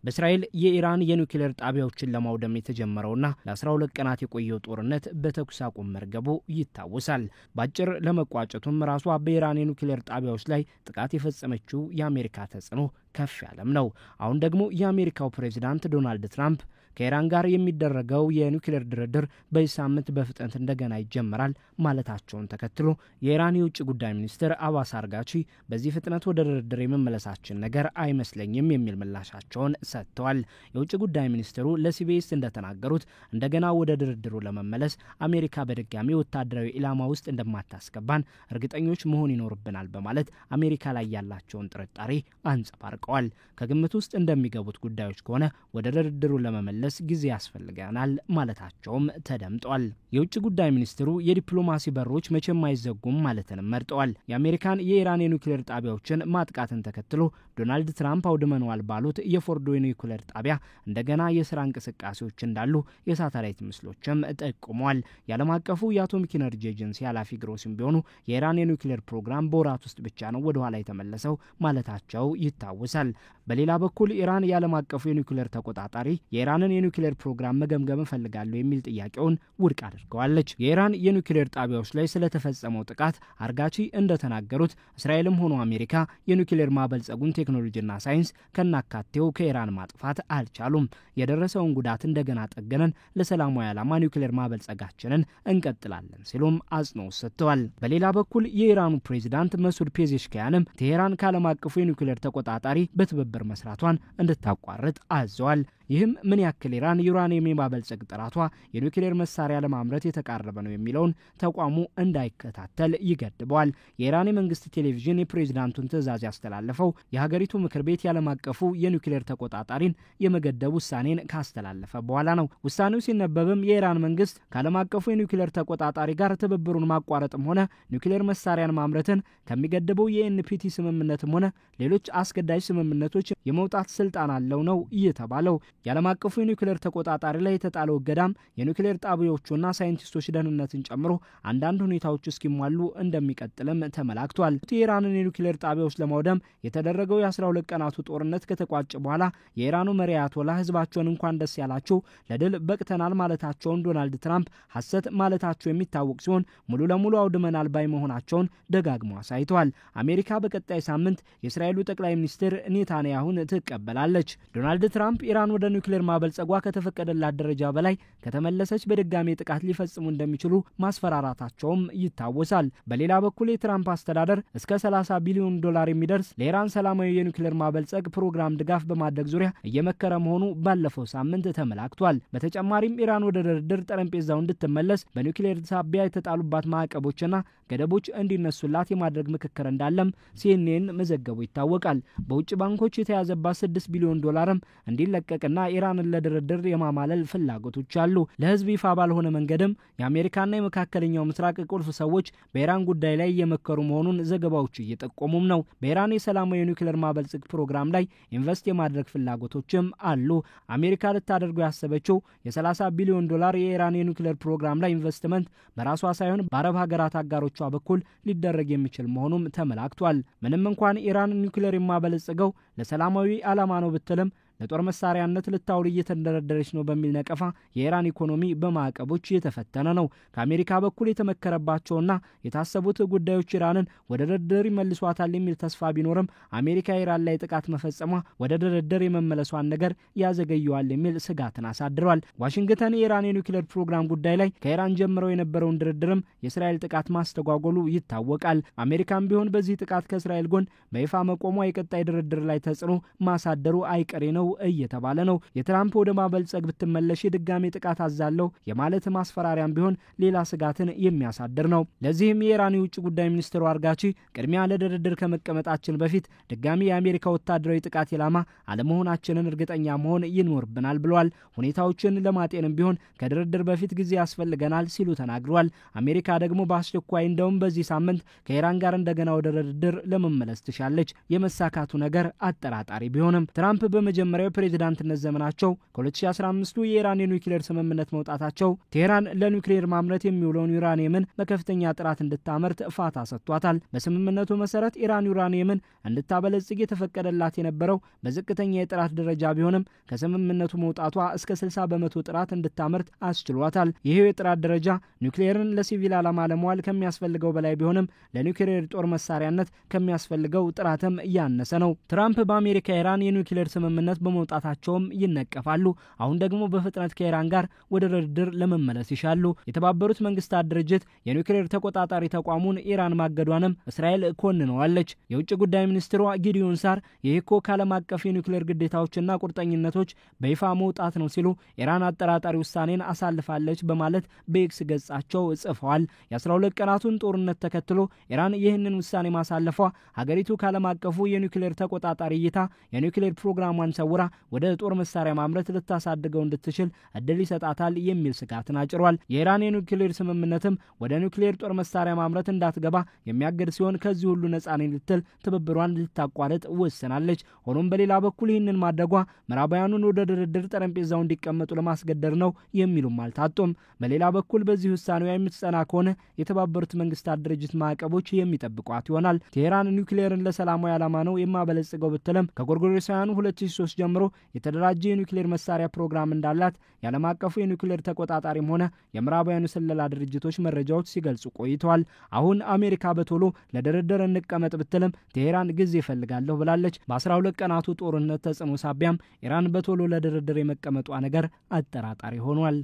በእስራኤል የኢራን የኒውክሌር ጣቢያዎችን ለማውደም የተጀመረውና ለ12 ቀናት የቆየው ጦርነት በተኩስ አቁም መርገቡ ይታወሳል። ባጭር ለመቋጨቱም ራሷ በኢራን የኒውክሌር ጣቢያዎች ላይ ጥቃት የፈጸመችው የአሜሪካ ተጽዕኖ ከፍ ያለም ነው። አሁን ደግሞ የአሜሪካው ፕሬዝዳንት ዶናልድ ትራምፕ ከኢራን ጋር የሚደረገው የኒውክሌር ድርድር በዚህ ሳምንት በፍጥነት እንደገና ይጀምራል ማለታቸውን ተከትሎ የኢራን የውጭ ጉዳይ ሚኒስትር አባስ አርጋቺ በዚህ ፍጥነት ወደ ድርድር የመመለሳችን ነገር አይመስለኝም የሚል ምላሻቸውን ሰጥተዋል። የውጭ ጉዳይ ሚኒስትሩ ለሲቢኤስ እንደተናገሩት እንደገና ወደ ድርድሩ ለመመለስ አሜሪካ በድጋሚ ወታደራዊ ኢላማ ውስጥ እንደማታስገባን እርግጠኞች መሆን ይኖርብናል በማለት አሜሪካ ላይ ያላቸውን ጥርጣሬ አንጸባርቀዋል። ከግምት ውስጥ እንደሚገቡት ጉዳዮች ከሆነ ወደ ድርድሩ ለመመለስ ጊዜ ያስፈልገናል ማለታቸውም ተደምጧል። የውጭ ጉዳይ ሚኒስትሩ የዲፕሎማሲ በሮች መቼም አይዘጉም ማለትንም መርጠዋል። የአሜሪካን የኢራን የኒውክሌር ጣቢያዎችን ማጥቃትን ተከትሎ ዶናልድ ትራምፕ አውድመነዋል ባሉት የፎርዶ የኒውክሌር ጣቢያ እንደገና የስራ እንቅስቃሴዎች እንዳሉ የሳተላይት ምስሎችም ጠቁመዋል። የዓለም አቀፉ የአቶሚክ ኢነርጂ ኤጀንሲ ኃላፊ ግሮሲም ቢሆኑ የኢራን የኒውክሌር ፕሮግራም በወራት ውስጥ ብቻ ነው ወደ ኋላ የተመለሰው ማለታቸው ይታወሳል። በሌላ በኩል ኢራን የዓለም አቀፉ የኒውክሌር ተቆጣጣሪ የኢራንን የኒውክሌር ፕሮግራም መገምገም እፈልጋለሁ የሚል ጥያቄውን ውድቅ አድርገዋለች። የኢራን የኒውክሌር ጣቢያዎች ላይ ስለተፈጸመው ጥቃት አርጋቺ እንደተናገሩት እስራኤልም ሆኖ አሜሪካ የኒውክሌር ማበልጸጉን ቴክኖሎጂና ሳይንስ ከናካቴው ከኢራን ማጥፋት አልቻሉም። የደረሰውን ጉዳት እንደገና ጠገነን ለሰላማዊ ዓላማ ኒውክሌር ማበልጸጋችንን እንቀጥላለን ሲሉም አጽንኦት ሰጥተዋል። በሌላ በኩል የኢራኑ ፕሬዝዳንት መሱድ ፔዜሽኪያንም ቴሄራን ከዓለም አቀፉ የኒውክሌር ተቆጣጣሪ በትብብር መስራቷን እንድታቋርጥ አዘዋል። ይህም ምን ያክል ኢራን ዩራኒየም የማበልጸግ ጥራቷ የኒውክሌር መሳሪያ ለማምረት የተቃረበ ነው የሚለውን ተቋሙ እንዳይከታተል ይገድበዋል። የኢራን የመንግስት ቴሌቪዥን የፕሬዝዳንቱን ትዕዛዝ ያስተላለፈው የሀገሪቱ ምክር ቤት የዓለም አቀፉ የኒውክሌር ተቆጣጣሪን የመገደብ ውሳኔን ካስተላለፈ በኋላ ነው። ውሳኔው ሲነበብም የኢራን መንግስት ከዓለም አቀፉ የኒውክሌር ተቆጣጣሪ ጋር ትብብሩን ማቋረጥም ሆነ ኒውክሌር መሳሪያን ማምረትን ከሚገድበው የኤንፒቲ ስምምነትም ሆነ ሌሎች አስገዳጅ ስምምነቶች የመውጣት ስልጣን አለው ነው እየተባለው። የዓለም አቀፉ የኒውክሌር ተቆጣጣሪ ላይ የተጣለው እገዳም የኒውክሌር ጣቢያዎቹና ሳይንቲስቶች ደህንነትን ጨምሮ አንዳንድ ሁኔታዎች እስኪሟሉ እንደሚቀጥልም ተመላክቷል። የኢራንን የኒውክሌር ጣቢያዎች ለማውደም የተደረገው የ12 ቀናቱ ጦርነት ከተቋጨ በኋላ የኢራኑ መሪ አያቶላ ህዝባቸውን እንኳን ደስ ያላችሁ ለድል በቅተናል ማለታቸውን ዶናልድ ትራምፕ ሐሰት ማለታቸው የሚታወቅ ሲሆን ሙሉ ለሙሉ አውድመናል ባይ መሆናቸውን ደጋግመው አሳይተዋል። አሜሪካ በቀጣይ ሳምንት የእስራኤሉ ጠቅላይ ሚኒስትር ኔታንያሁን ትቀበላለች። ዶናልድ ትራምፕ ኢራን ወደ ኒውክሌር ማበልጸጓ ከተፈቀደላት ደረጃ በላይ ከተመለሰች በድጋሚ ጥቃት ሊፈጽሙ እንደሚችሉ ማስፈራራታቸውም ይታወሳል። በሌላ በኩል የትራምፕ አስተዳደር እስከ $30 ቢሊዮን የሚደርስ ለኢራን ሰላማዊ የኒውክሌር ማበልጸግ ፕሮግራም ድጋፍ በማድረግ ዙሪያ እየመከረ መሆኑ ባለፈው ሳምንት ተመላክቷል። በተጨማሪም ኢራን ወደ ድርድር ጠረጴዛው እንድትመለስ በኒውክሌር ሳቢያ የተጣሉባት ማዕቀቦችና ገደቦች እንዲነሱላት የማድረግ ምክክር እንዳለም ሲኤንኤን መዘገቡ ይታወቃል። በውጭ ባንኮች የተያዘባት $6 ቢሊዮን እንዲለቀቅና ኢራንን ለድርድር የማማለል ፍላጎቶች አሉ። ለህዝብ ይፋ ባልሆነ መንገድም የአሜሪካና የመካከለኛው ምስራቅ ቁልፍ ሰዎች በኢራን ጉዳይ ላይ እየመከሩ መሆኑን ዘገባዎች እየጠቆሙም ነው። በኢራን የሰላማዊ የኒውክሌር ማበልጸግ ፕሮግራም ላይ ኢንቨስት የማድረግ ፍላጎቶችም አሉ። አሜሪካ ልታደርገው ያሰበችው $30 ቢሊዮን የኢራን የኒውክሌር ፕሮግራም ላይ ኢንቨስትመንት በራሷ ሳይሆን በአረብ ሀገራት አጋሮቿ በኩል ሊደረግ የሚችል መሆኑም ተመላክቷል። ምንም እንኳን ኢራን ኒውክሌር የማበለጸገው ለሰላማዊ ዓላማ ነው ብትልም ለጦር መሳሪያነት ልታውል እየተንደረደረች ነው በሚል ነቀፋ የኢራን ኢኮኖሚ በማዕቀቦች የተፈተነ ነው። ከአሜሪካ በኩል የተመከረባቸውና የታሰቡት ጉዳዮች ኢራንን ወደ ድርድር ይመልሷታል የሚል ተስፋ ቢኖርም አሜሪካ ኢራን ላይ ጥቃት መፈጸሟ ወደ ድርድር የመመለሷን ነገር ያዘገየዋል የሚል ስጋትን አሳድሯል። ዋሽንግተን የኢራን የኒውክሌር ፕሮግራም ጉዳይ ላይ ከኢራን ጀምረው የነበረውን ድርድርም የእስራኤል ጥቃት ማስተጓጎሉ ይታወቃል። አሜሪካም ቢሆን በዚህ ጥቃት ከእስራኤል ጎን በይፋ መቆሟ የቀጣይ ድርድር ላይ ተጽዕኖ ማሳደሩ አይቀሬ ነው እየተባለ ነው። የትራምፕ ወደ ማበልጸግ ብትመለሽ የድጋሚ ጥቃት አዛለው የማለት ማስፈራሪያም ቢሆን ሌላ ስጋትን የሚያሳድር ነው። ለዚህም የኢራን የውጭ ጉዳይ ሚኒስትሩ አርጋቺ ቅድሚያ ለድርድር ከመቀመጣችን በፊት ድጋሚ የአሜሪካ ወታደራዊ ጥቃት ኢላማ አለመሆናችንን እርግጠኛ መሆን ይኖርብናል ብለዋል። ሁኔታዎችን ለማጤንም ቢሆን ከድርድር በፊት ጊዜ ያስፈልገናል ሲሉ ተናግረዋል። አሜሪካ ደግሞ በአስቸኳይ እንደውም በዚህ ሳምንት ከኢራን ጋር እንደገና ወደ ድርድር ለመመለስ ትሻለች። የመሳካቱ ነገር አጠራጣሪ ቢሆንም ትራምፕ በመጀመሪያ በመጀመሪያው ፕሬዝዳንትነት ዘመናቸው ከ2015 የኢራን የኒውክሌር ስምምነት መውጣታቸው ቴህራን ለኒውክሌር ማምረት የሚውለውን ዩራኒየምን በከፍተኛ ጥራት እንድታመርት ፋታ ሰጥቷታል። በስምምነቱ መሰረት ኢራን ዩራኒየምን እንድታበለጽግ የተፈቀደላት የነበረው በዝቅተኛ የጥራት ደረጃ ቢሆንም ከስምምነቱ መውጣቷ እስከ 60 በመቶ ጥራት እንድታመርት አስችሏታል። ይሄው የጥራት ደረጃ ኒውክሌርን ለሲቪል ዓላማ ለመዋል ከሚያስፈልገው በላይ ቢሆንም ለኒውክሌር ጦር መሳሪያነት ከሚያስፈልገው ጥራትም ያነሰ ነው። ትራምፕ በአሜሪካ ኢራን የኒውክሌር ስምምነት በመውጣታቸውም ይነቀፋሉ። አሁን ደግሞ በፍጥነት ከኢራን ጋር ወደ ድርድር ለመመለስ ይሻሉ። የተባበሩት መንግስታት ድርጅት የኒውክሌር ተቆጣጣሪ ተቋሙን ኢራን ማገዷንም እስራኤል ኮንነዋለች። የውጭ ጉዳይ ሚኒስትሯ ጊዲዮን ሳር ይህ እኮ ከዓለም አቀፍ የኒውክሌር ግዴታዎችና ቁርጠኝነቶች በይፋ መውጣት ነው ሲሉ ኢራን አጠራጣሪ ውሳኔን አሳልፋለች በማለት በኤክስ ገጻቸው ጽፈዋል። የ12 ቀናቱን ጦርነት ተከትሎ ኢራን ይህንን ውሳኔ ማሳለፏ ሀገሪቱ ከዓለም አቀፉ የኒውክሌር ተቆጣጣሪ እይታ የኒውክሌር ፕሮግራሟን ሰውራ ወደ ጦር መሳሪያ ማምረት ልታሳድገው እንድትችል እድል ይሰጣታል የሚል ስጋትን አጭሯል። የኢራን የኒውክሌር ስምምነትም ወደ ኒውክሌር ጦር መሳሪያ ማምረት እንዳትገባ የሚያገድ ሲሆን ከዚህ ሁሉ ነፃ ነኝ ልትል ትብብሯን ልታቋርጥ ወስናለች። ሆኖም በሌላ በኩል ይህንን ማድረጓ ምዕራባውያኑን ወደ ድርድር ጠረጴዛው እንዲቀመጡ ለማስገደድ ነው የሚሉም አልታጡም። በሌላ በኩል በዚህ ውሳኔዋ የምትጸና ከሆነ የተባበሩት መንግስታት ድርጅት ማዕቀቦች የሚጠብቋት ይሆናል። ቴህራን ኒውክሌርን ለሰላማዊ ዓላማ ነው የማበለጽገው ብትልም ከጎርጎሮሳውያኑ 2003 ጀምሮ የተደራጀ የኒውክሌር መሳሪያ ፕሮግራም እንዳላት የዓለም አቀፉ የኒውክሌር ተቆጣጣሪም ሆነ የምዕራባውያኑ ስለላ ድርጅቶች መረጃዎች ሲገልጹ ቆይተዋል። አሁን አሜሪካ በቶሎ ለድርድር እንቀመጥ ብትልም ቴህራን ጊዜ ይፈልጋለሁ ብላለች። በ12 ቀናቱ ጦርነት ተጽዕኖ ሳቢያም ኢራን በቶሎ ለድርድር የመቀመጧ ነገር አጠራጣሪ ሆኗል።